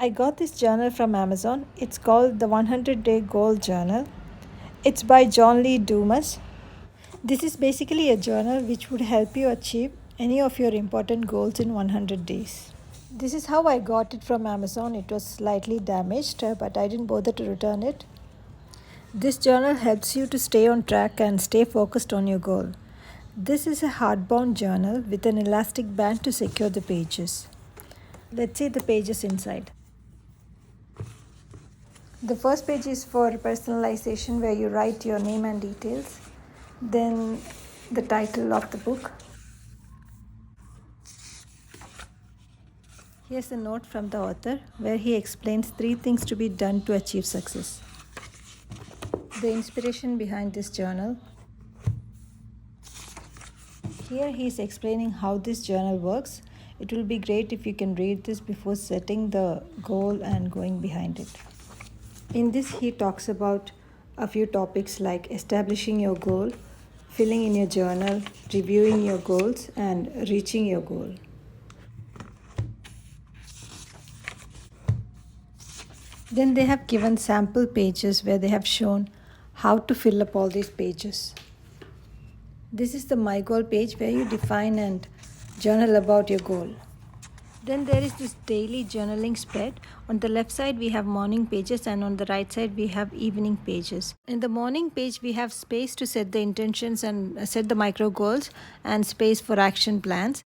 I got this journal from Amazon. It's called the 100-Day Goal Journal. It's by John Lee Dumas. This is basically a journal which would help you achieve any of your important goals in 100 days. This is how I got it from Amazon. It was slightly damaged, but I didn't bother to return it. This journal helps you to stay on track and stay focused on your goal. This is a hardbound journal with an elastic band to secure the pages. Let's see the pages inside. The first page is for personalization, where you write your name and details, then the title of the book. Here's a note from the author where he explains 3 things to be done to achieve success. The inspiration behind this journal. Here he is explaining how this journal works. It will be great if you can read this before setting the goal and going behind it. In this, he talks about a few topics like establishing your goal, filling in your journal, reviewing your goals, and reaching your goal. Then they have given sample pages where they have shown how to fill up all these pages. This is the My Goal page where you define and journal about your goal. Then there is this daily journaling spread. On the left side we have morning pages and on the right side we have evening pages. In the morning page we have space to set the intentions and set the micro goals and space for action plans.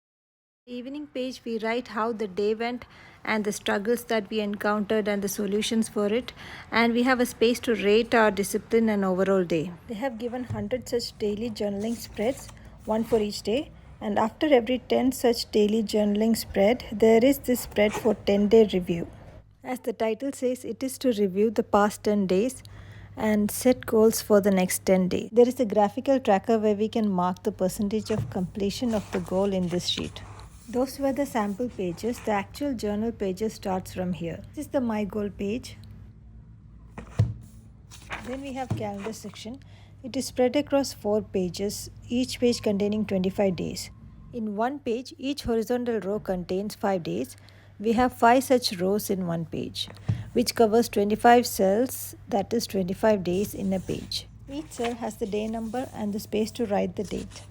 The evening page we write how the day went and the struggles that we encountered and the solutions for it, and we have a space to rate our discipline and overall day. They have given 100 such daily journaling spreads, one for each day. And after every 10 such daily journaling spread, there is this spread for 10-day review. As the title says, it is to review the past 10 days and set goals for the next 10 days. There is a graphical tracker where we can mark the percentage of completion of the goal in this sheet. Those were the sample pages. The actual journal pages starts from here. This is the My Goal page. Then we have calendar section. It is spread across 4 pages, each page containing 25 days. In one page, each horizontal row contains 5 days. We have 5 such rows in one page, which covers 25 cells, that is 25 days in a page. Each cell has the day number and the space to write the date.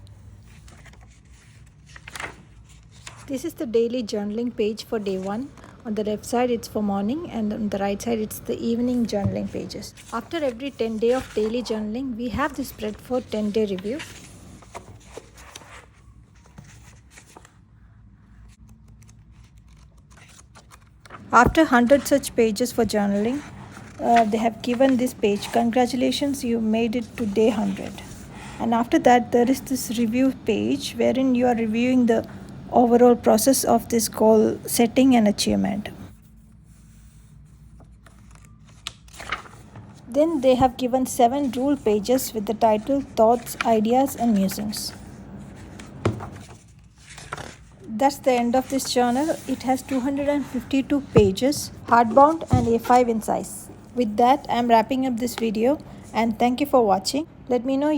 This is the daily journaling page for day 1. On the left side it's for morning and on the right side it's the evening journaling pages. After every 10 days of daily journaling, we have the spread for 10-day review. After 100 such pages for journaling, they have given this page, congratulations, you made it to day 100. And after that there is this review page wherein you are reviewing the overall process of this goal setting and achievement. Then they have given 7 rule pages with the title Thoughts, Ideas and Musings. That's the end of this journal. It has 252 pages, hardbound and A5 in size. With that, I am wrapping up this video and thank you for watching. Let me know